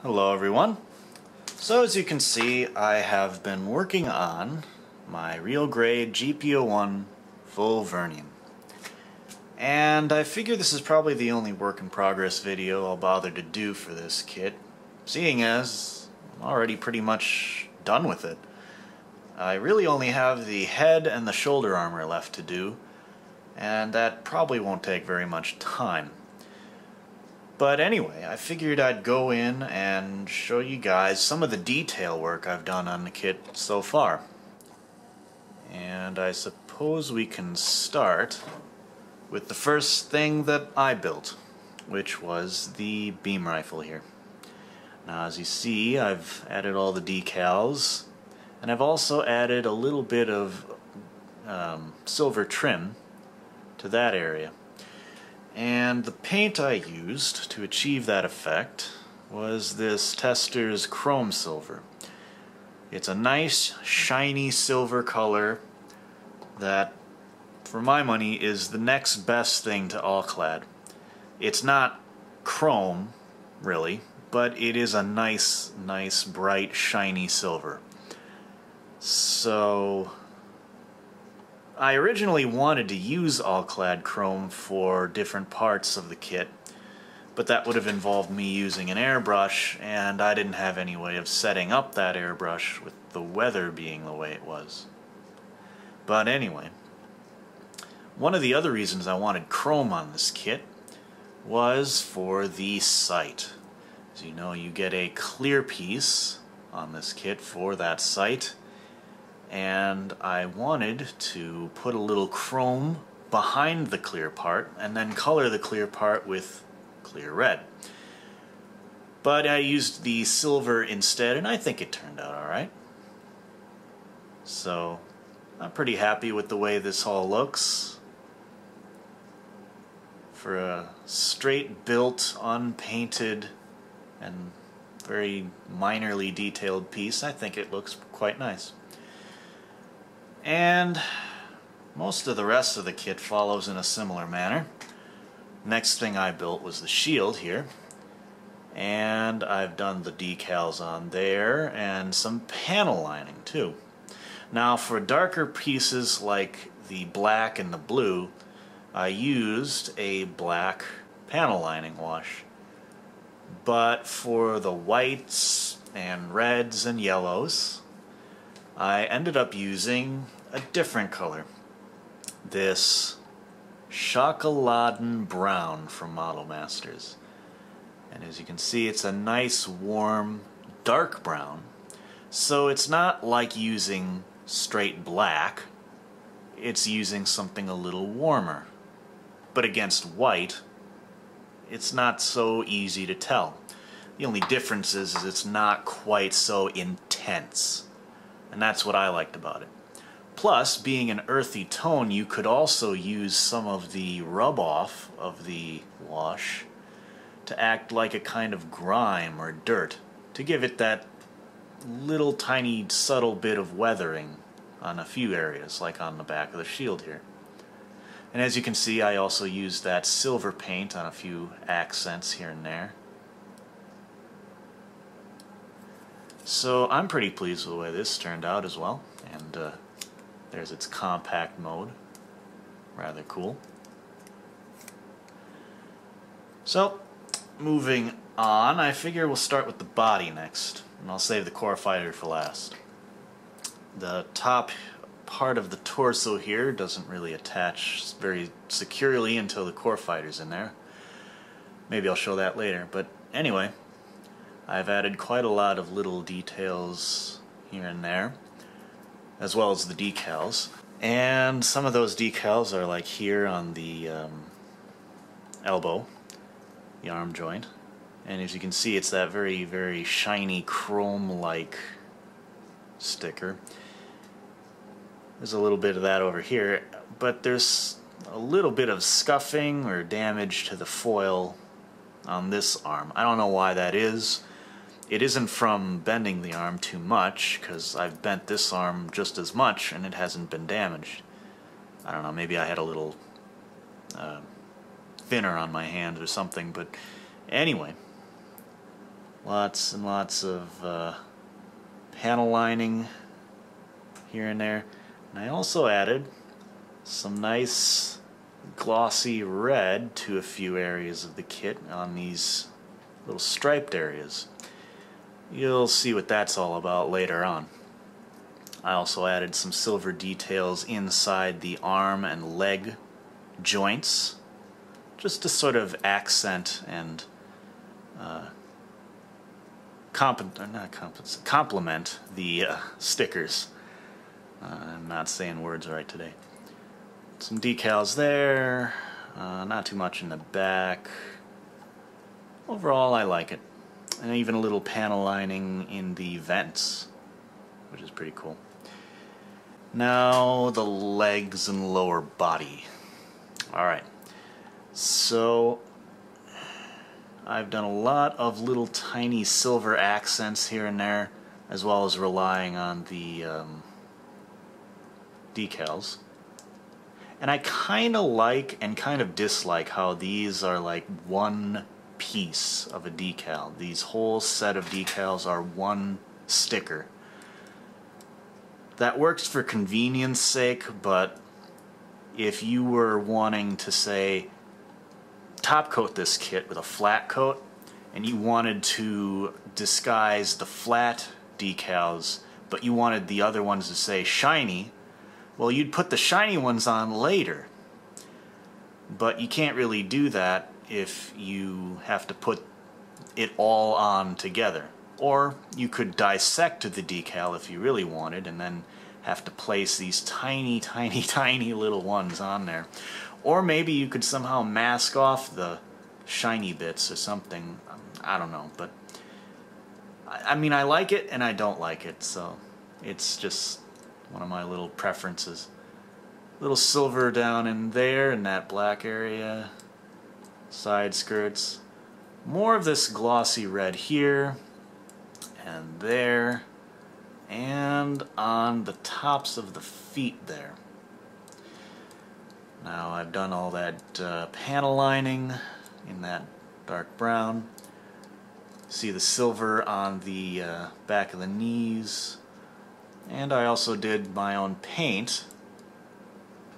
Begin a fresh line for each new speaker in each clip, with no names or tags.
Hello everyone. So as you can see, I have been working on my real grade GP01 full vernium. And I figure this is probably the only work in progress video I'll bother to do for this kit, seeing as I'm already pretty much done with it. I really only have the head and the shoulder armor left to do, and that probably won't take very much time. But anyway, I figured I'd go in and show you guys some of the detail work I've done on the kit so far. And I suppose we can start with the first thing that I built, which was the beam rifle here. Now as you see, I've added all the decals, and I've also added a little bit of silver trim to that area. And the paint I used to achieve that effect was this Tester's Chrome Silver. It's a nice shiny silver color that, for my money, is the next best thing to all-clad. It's not chrome, really, but it is a nice, bright, shiny silver. So I originally wanted to use all-clad chrome for different parts of the kit, but that would have involved me using an airbrush, and I didn't have any way of setting up that airbrush with the weather being the way it was. But anyway, one of the other reasons I wanted chrome on this kit was for the sight. As you know, you get a clear piece on this kit for that sight, and I wanted to put a little chrome behind the clear part and then color the clear part with clear red. But I used the silver instead, and I think it turned out alright. So I'm pretty happy with the way this all looks. For a straight built, unpainted, and very minorly detailed piece, I think it looks quite nice. And most of the rest of the kit follows in a similar manner. Next thing I built was the shield here, and I've done the decals on there and some panel lining too. Now for darker pieces like the black and the blue, I used a black panel lining wash. But for the whites and reds and yellows, I ended up using a different color. This Chocoladen Brown from Model Masters. And as you can see, it's a nice warm dark brown. So it's not like using straight black. It's using something a little warmer. But against white, it's not so easy to tell. The only difference is it's not quite so intense. And that's what I liked about it. Plus, being an earthy tone, you could also use some of the rub-off of the wash to act like a kind of grime or dirt, to give it that little tiny subtle bit of weathering on a few areas, like on the back of the shield here. And as you can see, I also used that silver paint on a few accents here and there. So I'm pretty pleased with the way this turned out as well, and there's its compact mode. Rather cool. So, moving on, I figure we'll start with the body next, and I'll save the core fighter for last. The top part of the torso here doesn't really attach very securely until the core fighter's in there. Maybe I'll show that later, but anyway, I've added quite a lot of little details here and there, as well as the decals. And some of those decals are like here on the elbow, the arm joint. And as you can see, it's that very shiny chrome-like sticker. There's a little bit of that over here, but there's a little bit of scuffing or damage to the foil on this arm. I don't know why that is. It isn't from bending the arm too much, because I've bent this arm just as much and it hasn't been damaged. I don't know, maybe I had a little thinner on my hand or something, but anyway. Lots and lots of panel lining here and there. And I also added some nice glossy red to a few areas of the kit on these little striped areas. You'll see what that's all about later on. I also added some silver details inside the arm and leg joints, just to sort of accent and complement the stickers. I'm not saying words right today. Some decals there, not too much in the back. Overall, I like it. And even a little panel lining in the vents, which is pretty cool. Now the legs and lower body. Alright, so I've done a lot of little tiny silver accents here and there, as well as relying on the decals. And I kind of like and kind of dislike how these are like one piece of a decal. These whole set of decals are one sticker. That works for convenience sake, but if you were wanting to, say, top coat this kit with a flat coat, and you wanted to disguise the flat decals, but you wanted the other ones to say shiny, well, you'd put the shiny ones on later. But you can't really do that if you have to put it all on together. Or you could dissect the decal if you really wanted, and then have to place these tiny, tiny, tiny little ones on there. Or maybe you could somehow mask off the shiny bits or something. I don't know, but I mean, I like it and I don't like it, so it's just one of my little preferences. Little silver down in there in that black area. Side skirts. More of this glossy red here and there, and on the tops of the feet there. Now I've done all that panel lining in that dark brown. See the silver on the back of the knees, and I also did my own paint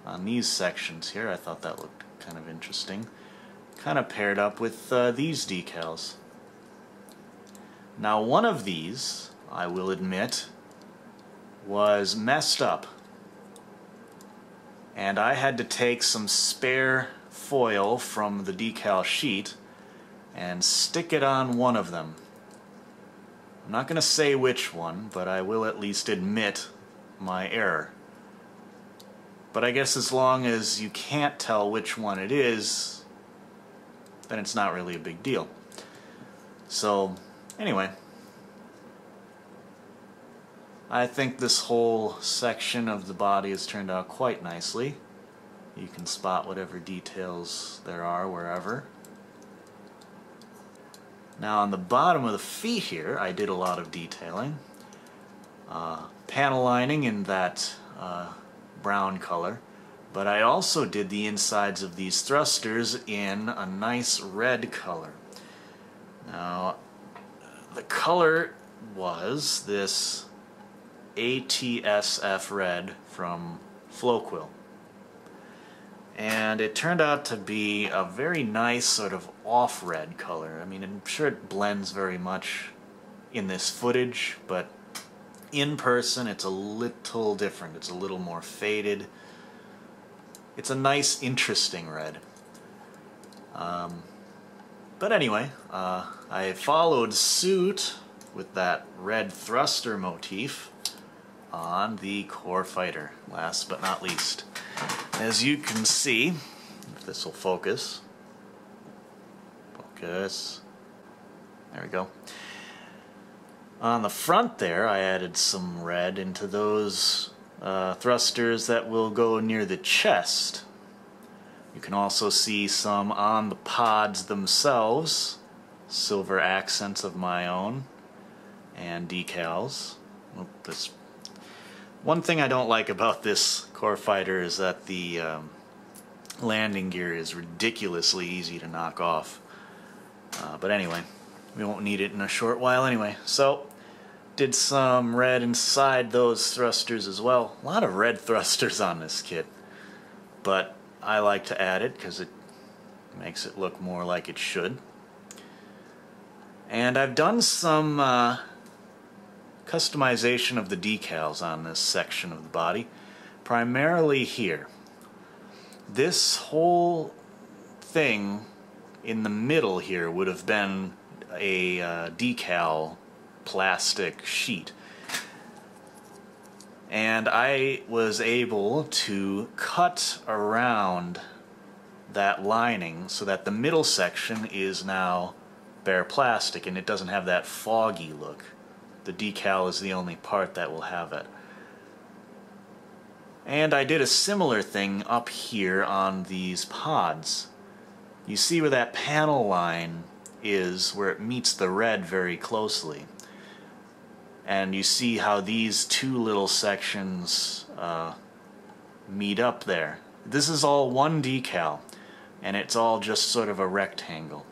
on these sections here. I thought that looked kind of interesting. Kind of paired up with these decals. Now one of these, I will admit, was messed up, and I had to take some spare foil from the decal sheet and stick it on one of them. I'm not going to say which one, but I will at least admit my error. But I guess as long as you can't tell which one it is, then it's not really a big deal. So, anyway, I think this whole section of the body has turned out quite nicely. You can spot whatever details there are wherever. Now on the bottom of the feet here, I did a lot of detailing. Panel lining in that brown color, but I also did the insides of these thrusters in a nice red color. Now, the color was this ATSF red from Floquill. And it turned out to be a very nice sort of off-red color. I mean, I'm sure it blends very much in this footage, but in person it's a little different. It's a little more faded. It's a nice, interesting red. But anyway, I followed suit with that red thruster motif on the Core Fighter, last but not least. As you can see, if this will focus, there we go. On the front there, I added some red into those thrusters that will go near the chest. You can also see some on the pods themselves, silver accents of my own, and decals. One thing I don't like about this Core Fighter is that the landing gear is ridiculously easy to knock off. But anyway, We won't need it in a short while anyway. So, did some red inside those thrusters as well. A lot of red thrusters on this kit, but I like to add it because it makes it look more like it should. And I've done some customization of the decals on this section of the body, primarily here. This whole thing in the middle here would have been a decal plastic sheet, and I was able to cut around that lining so that the middle section is now bare plastic and it doesn't have that foggy look. The decal is the only part that will have it. And I did a similar thing up here on these pods. You see where that panel line is, where it meets the red very closely. And you see how these two little sections meet up there. This is all one decal, and it's all just sort of a rectangle.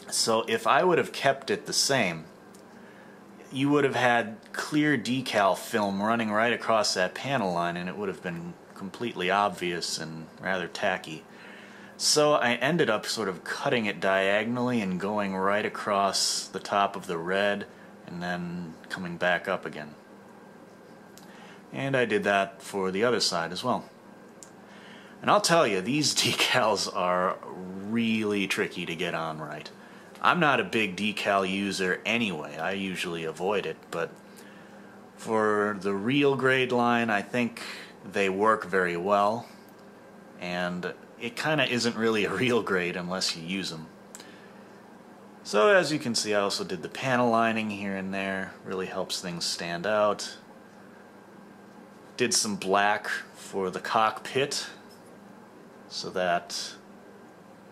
So if I would have kept it the same, you would have had clear decal film running right across that panel line, and it would have been completely obvious and rather tacky. So I ended up sort of cutting it diagonally and going right across the top of the red and then coming back up again. And I did that for the other side as well. And I'll tell you, these decals are really tricky to get on right. I'm not a big decal user anyway. I usually avoid it, but for the real grade line, I think they work very well, and it kind of isn't really a real grade unless you use them. So as you can see, I also did the panel lining here and there. Really helps things stand out. Did some black for the cockpit so that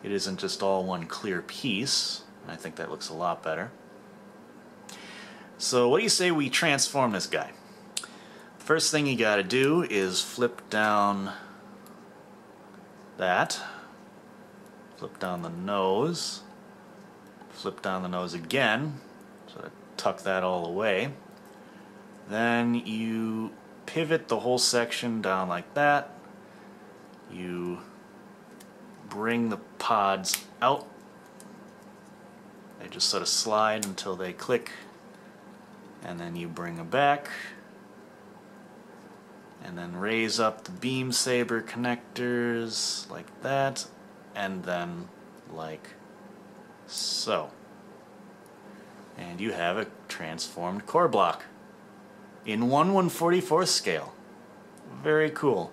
it isn't just all one clear piece. I think that looks a lot better. So what do you say we transform this guy? First thing you gotta do is flip down that, flip down the nose, flip down the nose again, so tuck that all away. Then you pivot the whole section down like that. You bring the pods out. They just sort of slide until they click, and then you bring them back, and then raise up the beam saber connectors like that, and then like so. And you have a transformed core block in 1/144th scale. Very cool.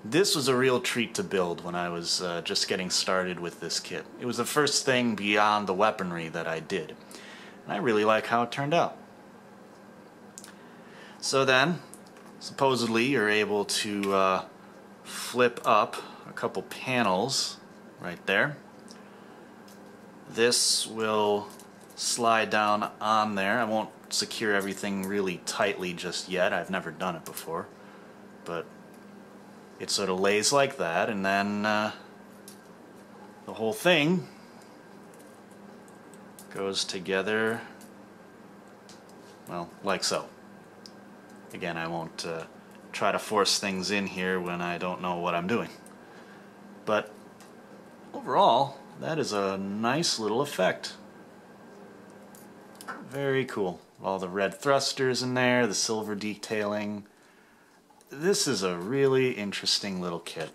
This was a real treat to build when I was just getting started with this kit. It was the first thing beyond the weaponry that I did, and I really like how it turned out. So then, supposedly you're able to flip up a couple panels right there. This will slide down on there. I won't secure everything really tightly just yet. I've never done it before, but it sort of lays like that, and then the whole thing goes together, well, like so. Again, I won't try to force things in here when I don't know what I'm doing. But overall, that is a nice little effect. Very cool. All the red thrusters in there, the silver detailing. This is a really interesting little kit.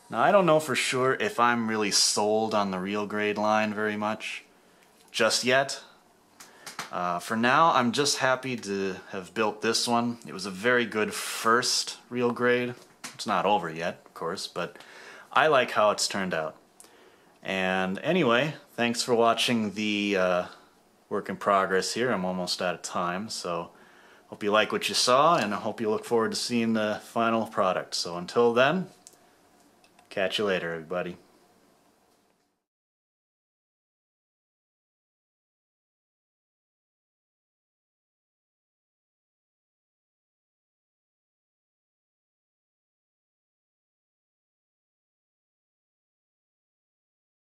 Now, I don't know for sure if I'm really sold on the real grade line very much just yet. For now, I'm just happy to have built this one. It was a very good first real grade. It's not over yet, of course, but I like how it's turned out. And anyway, thanks for watching the work in progress here. I'm almost out of time, so hope you like what you saw, and I hope you look forward to seeing the final product. So until then, catch you later, everybody.